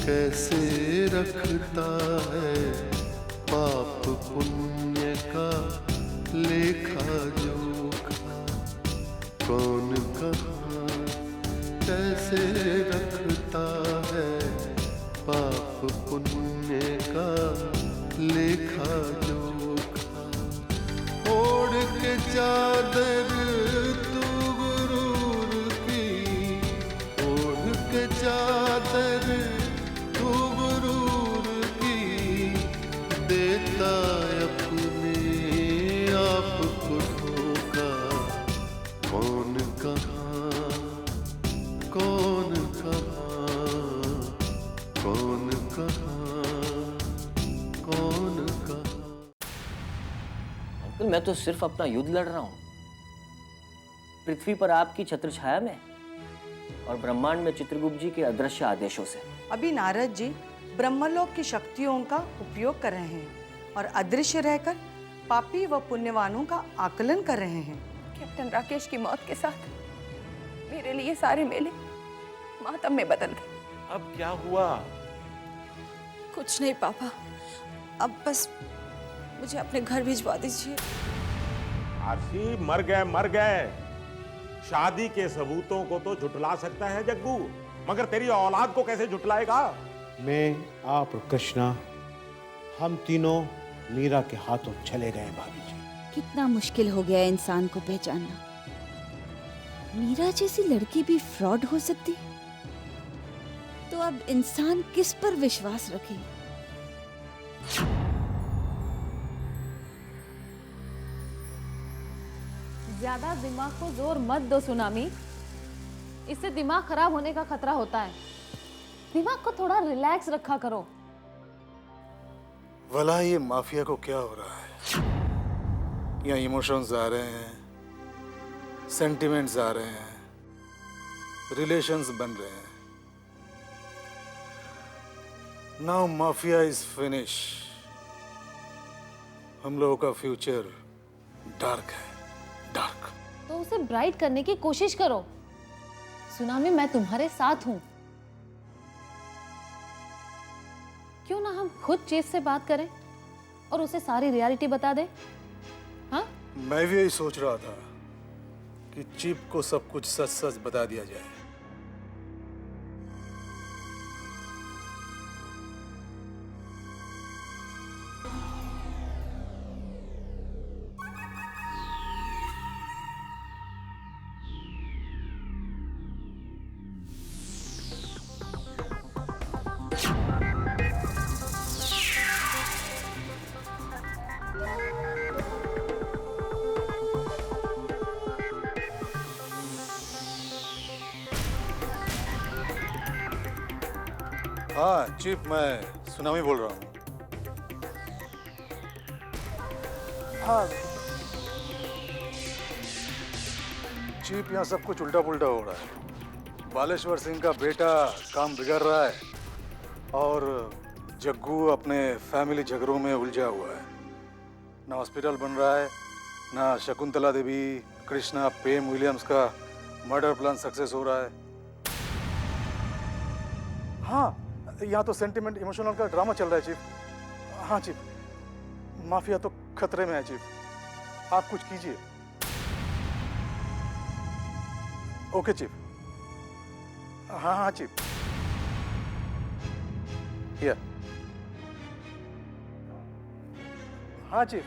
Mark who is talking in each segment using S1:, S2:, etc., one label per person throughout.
S1: कैसे रखता है पाप पुण्य का लेखा जोखा। कौन कहाँ कैसे रखता है पाप पुण्य का लेखा जोखा। ओढ़ के चादर तू गुरूर की, ओढ़ के चादर तू गुरूर की, देता अपने आप को धोखा। कौन कहाँ कौन कहाँ कौन कहाँ कौन कहाँ।
S2: अंकल मैं तो सिर्फ अपना युद्ध लड़ रहा हूँ। पृथ्वी पर आपकी छत्र छाया में और ब्रह्मांड में चित्रगुप्त जी के अदृश्य आदेशों से।
S3: अभी नारद जी ब्रह्मलोक की शक्तियों का उपयोग कर रहे हैं और अदृश्य रहकर पापी व पुण्यवानों का आकलन कर रहे हैं।
S4: कैप्टन राकेश की मौत के साथ मेरे लिए सारे मेले मातम में बदल गए।
S5: अब क्या हुआ?
S4: कुछ नहीं पापा, अब बस मुझे अपने घर भिजवा दीजिए।
S5: आरसी मर गए। शादी के सबूतों को तो झुठला सकता है जग्गू, मगर तेरी औलाद को कैसे झुठलाएगा?
S6: मैं, आप और कृष्णा, हम तीनों मीरा के हाथों चले गए भाभी जी।
S7: कितना मुश्किल हो गया इंसान को पहचानना। मीरा जैसी लड़की भी फ्रॉड हो सकती, तो अब इंसान किस पर विश्वास रखे?
S8: ज्यादा दिमाग को जोर मत दो सुनामी, इससे दिमाग खराब होने का खतरा होता है। दिमाग को थोड़ा रिलैक्स रखा करो।
S9: भला ये माफिया को क्या हो रहा है? यहाँ इमोशंस आ रहे हैं, सेंटिमेंट्स आ रहे हैं, रिलेशंस बन रहे हैं। Now mafia is finish. हम लोगों का फ्यूचर डार्क है, डार्क।
S8: तो उसे ब्राइट करने की कोशिश करो। सुनामी मैं तुम्हारे साथ हूं। क्यों ना हम खुद चीज से बात करें और उसे सारी रियलिटी बता दें? हाँ?
S9: मैं भी यही सोच रहा था कि चीफ को सब कुछ सच सच बता दिया जाए। हाँ चीफ, मैं सुनामी बोल रहा हूँ। हाँ चीफ, यहाँ सब कुछ उल्टा पुल्टा हो रहा है। बालेश्वर सिंह का बेटा काम बिगड़ रहा है और जग्गू अपने फैमिली झगड़ों में उलझा हुआ है। ना हॉस्पिटल बन रहा है, ना शकुंतला देवी, कृष्णा, पेम विलियम्स का मर्डर प्लान सक्सेस हो रहा है। हाँ, यहाँ तो सेंटिमेंट इमोशनल का ड्रामा चल रहा है चीफ। हाँ चीफ, माफिया तो खतरे में है चीफ, आप कुछ कीजिए। Okay chief. हाँ हाँ चीफ। या हाँ chief.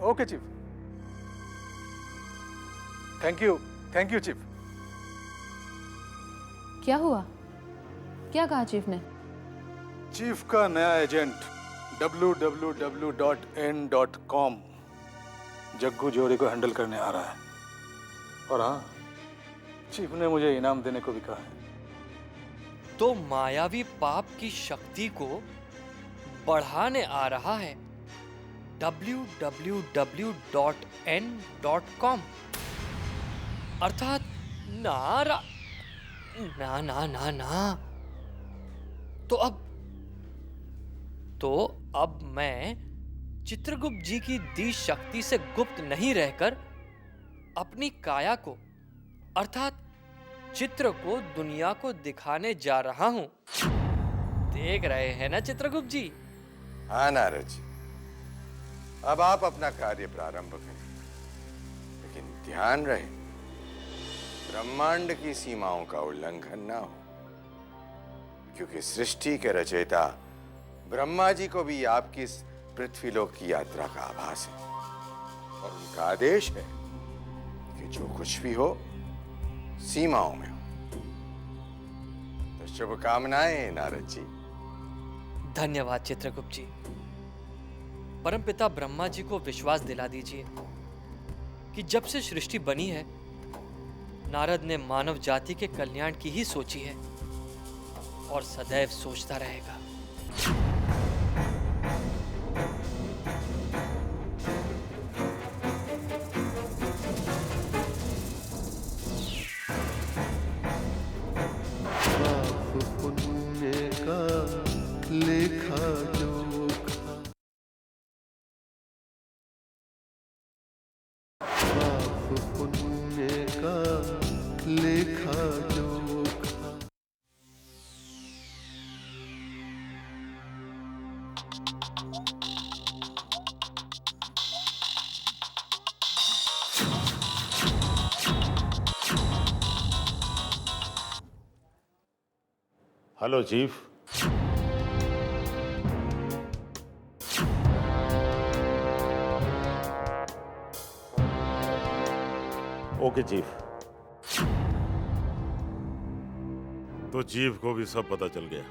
S9: Okay chief. Thank you chief.
S8: क्या हुआ? क्या कहा चीफ ने?
S9: चीफ का नया एजेंट www.n.com जग्गू जोरी को हैंडल करने आ रहा है। और हाँ, चीफ ने मुझे इनाम देने को भी कहा है।
S10: तो मायावी पाप की शक्ति को बढ़ाने आ रहा है www.n.com, अर्थात ना तो अब मैं चित्रगुप्त जी की दी शक्ति से गुप्त नहीं रहकर अपनी काया को अर्थात चित्र को दुनिया को दिखाने जा रहा हूं। देख रहे हैं ना चित्रगुप्त जी?
S11: हाँ नारद जी, अब आप अपना कार्य प्रारंभ करें, लेकिन ध्यान रहे ब्रह्मांड की सीमाओं का उल्लंघन ना हो, क्योंकि सृष्टि के रचयिता ब्रह्मा जी को भी आपकी इस पृथ्वीलोक की यात्रा का आभास है और उनका आदेश है कि जो कुछ भी हो सीमाओं में हो। तो शुभकामनाएं नारद जी।
S10: धन्यवाद चित्रगुप्त जी। परमपिता ब्रह्मा जी को विश्वास दिला दीजिए कि जब से सृष्टि बनी है नारद ने मानव जाति के कल्याण की ही सोची है और सदैव सोचता रहेगा।
S1: पाप पुण्य का लेखा जोखा, पाप पुण्य का लेखा जोखा।
S5: Hello chief. Okay chief. तो चीफ को भी सब पता चल गया।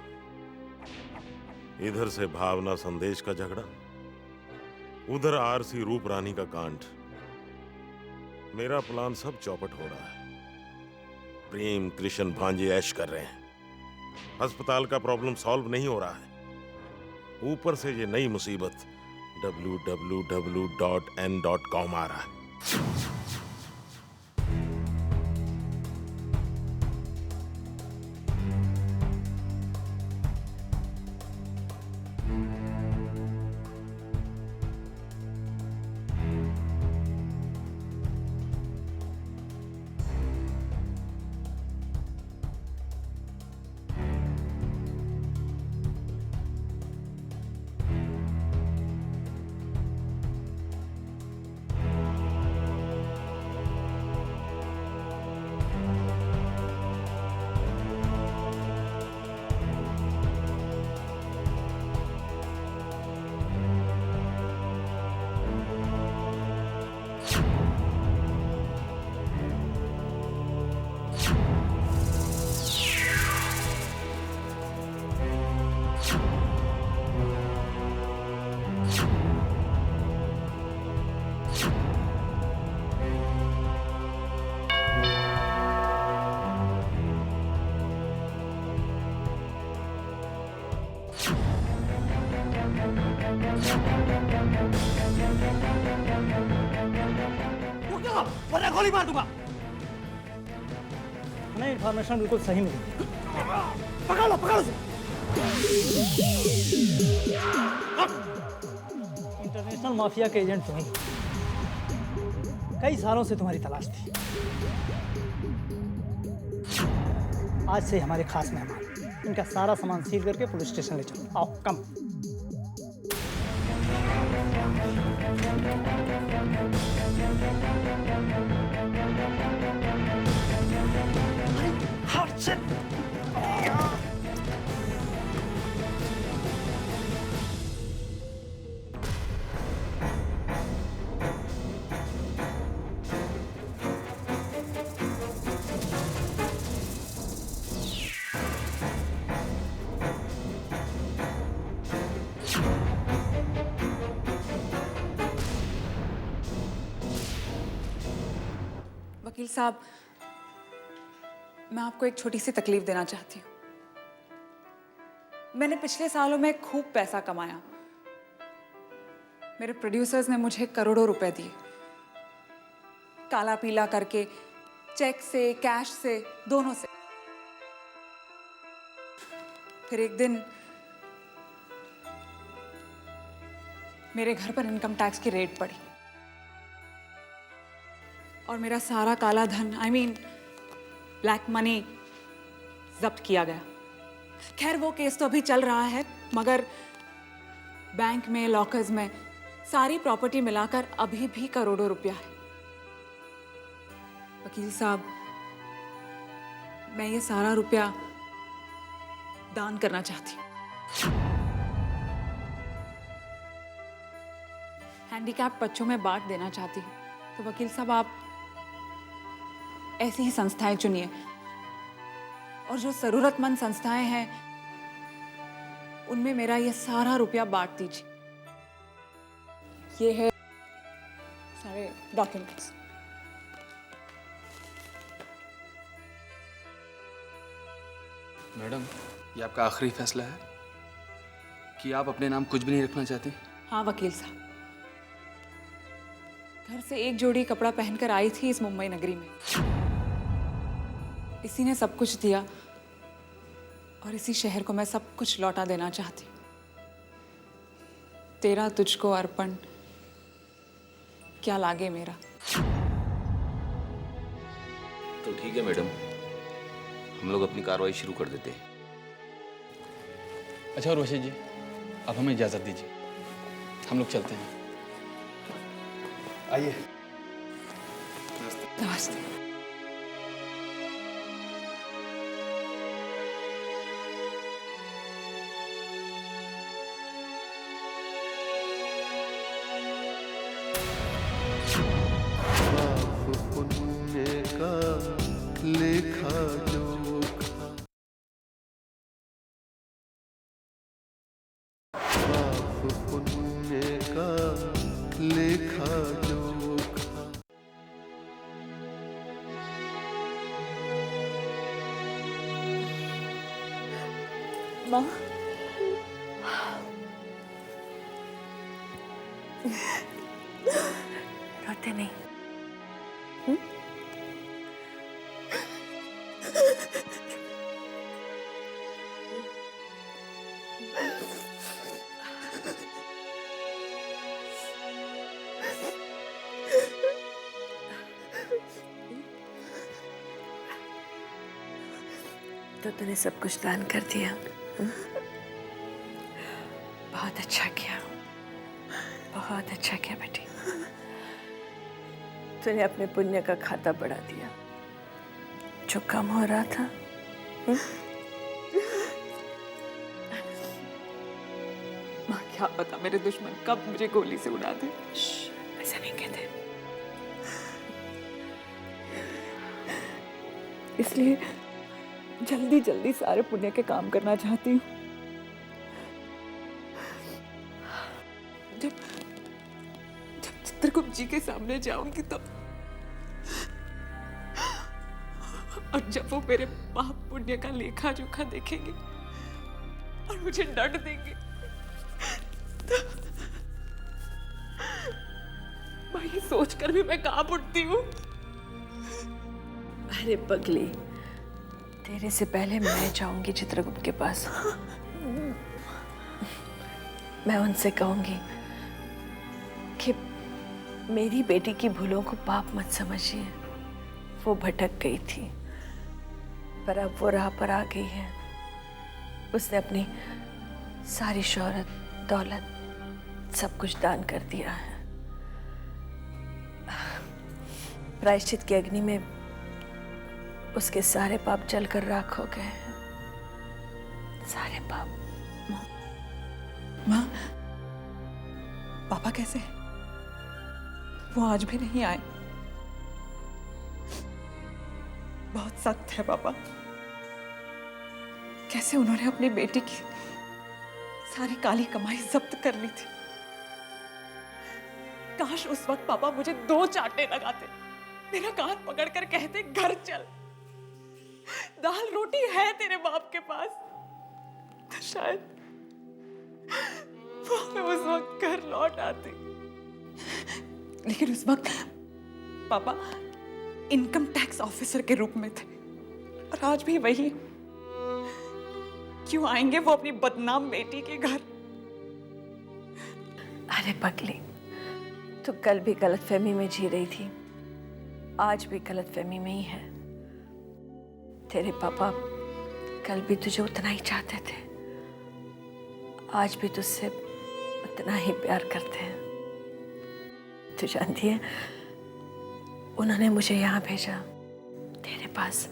S5: इधर से भावना संदेश का झगड़ा, उधर आरसी रूप रानी का कांड। मेरा प्लान सब चौपट हो रहा है। प्रेम कृष्ण भांजे ऐश कर रहे हैं, अस्पताल का प्रॉब्लम सॉल्व नहीं हो रहा है, ऊपर से ये नई मुसीबत www.n.com आ रहा है।
S12: वरना गोली मार दूंगा। हमें इंफॉर्मेशन बिल्कुल सही मिली। पकड़ लो उसे। इंटरनेशनल माफिया के एजेंट तुम्हें कई सालों से तुम्हारी तलाश थी। आज से हमारे खास मेहमान, इनका सारा सामान सील करके पुलिस स्टेशन ले चलो। आओ कम।
S13: वकील साहब, मैं आपको एक छोटी सी तकलीफ देना चाहती हूँ। मैंने पिछले सालों में खूब पैसा कमाया। मेरे प्रोड्यूसर्स ने मुझे करोड़ों रुपए दिए, काला पीला करके, चेक से, कैश से, दोनों से। फिर एक दिन मेरे घर पर इनकम टैक्स की रेड पड़ी और मेरा सारा काला धन, ब्लैक मनी जब्त किया गया। खैर वो केस तो अभी चल रहा है, मगर बैंक में, लॉकर्स में सारी प्रॉपर्टी मिलाकर अभी भी करोड़ों रुपया है। वकील साहब, मैं ये सारा रुपया दान करना चाहती हूँ। हैंडीकैप बच्चों में बांट देना चाहती हूँ। तो वकील साहब, आप ऐसी ही संस्थाएं चुनिए, और जो जरूरतमंद संस्थाएं हैं उनमें मेरा ये सारा रुपया बांट दीजिए। ये है सारे डॉक्यूमेंट्स।
S14: मैडम, ये आपका आखिरी फैसला है कि आप अपने नाम कुछ भी नहीं रखना चाहती?
S13: हाँ वकील साहब, घर से एक जोड़ी कपड़ा पहनकर आई थी इस मुंबई नगरी में। इसी ने सब कुछ दिया और इसी शहर को मैं सब कुछ लौटा देना चाहती। तेरा तुझको अर्पण, क्या लागे मेरा।
S14: तो ठीक है मैडम, हम लोग अपनी कार्रवाई शुरू कर देते हैं। अच्छा उर्वशी जी, अब हमें इजाजत दीजिए, हम लोग चलते हैं। आइए।
S13: नमस्ते।
S1: पाप पुण्य का लेखा जोखा, पाप पुण्य का लेखा जोखा।
S4: माँ, रोते नहीं। तो तूने सब कुछ दान कर दिया। बहुत अच्छा किया, बहुत अच्छा किया बेटी। तूने अपने पुण्य का खाता बढ़ा दिया जो कम हो रहा था।
S13: माँ, क्या पता मेरे दुश्मन कब मुझे गोली से उड़ा दे।
S4: ऐसा नहीं कहते।
S13: इसलिए जल्दी जल्दी सारे पुण्य के काम करना चाहती हूँ। जब चित्रगुप्त जी के सामने जाऊंगी तो, और जब वो मेरे पाप पुण्य का लेखा जोखा देखेंगे और मुझे दंड देंगे, तो मैं ये सोचकर भी मैं कांप उठती हूँ।
S4: अरे पगली, तेरे से पहले मैं जाऊंगी चित्रगुप्त के पास। मैं उनसे कहूंगी कि मेरी बेटी की भूलों को पाप मत समझिए। वो भटक गई थी, पर अब वो राह पर आ गई है। उसने अपनी सारी शोहरत, दौलत, सब कुछ दान कर दिया है। प्रायश्चित की अग्नि में उसके सारे पाप जलकर राख हो गए हैं। सारे पाप।
S13: माँ, पापा कैसे हैं? वो आज भी नहीं आए। बहुत सख्त है पापा। कैसे उन्होंने अपनी बेटी की सारी काली कमाई जब्त कर ली थी। काश उस वक्त पापा मुझे 2 चांटे लगाते, मेरा कान पकड़कर कहते घर चल, दाल रोटी है तेरे बाप के पास, तो शायद वो मैं उस वक्त घर लौट आती। लेकिन उस वक्त पापा इनकम टैक्स ऑफिसर के रूप में थे, और आज भी वही। क्यों आएंगे वो अपनी बदनाम बेटी के घर?
S4: अरे पगली, तू कल भी गलतफहमी में जी रही थी, आज भी गलतफहमी में ही है। तेरे पापा कल भी तुझे उतना ही चाहते थे, आज भी तुझसे उतना ही प्यार करते हैं। तू जानती है, उन्होंने मुझे यहाँ भेजा तेरे पास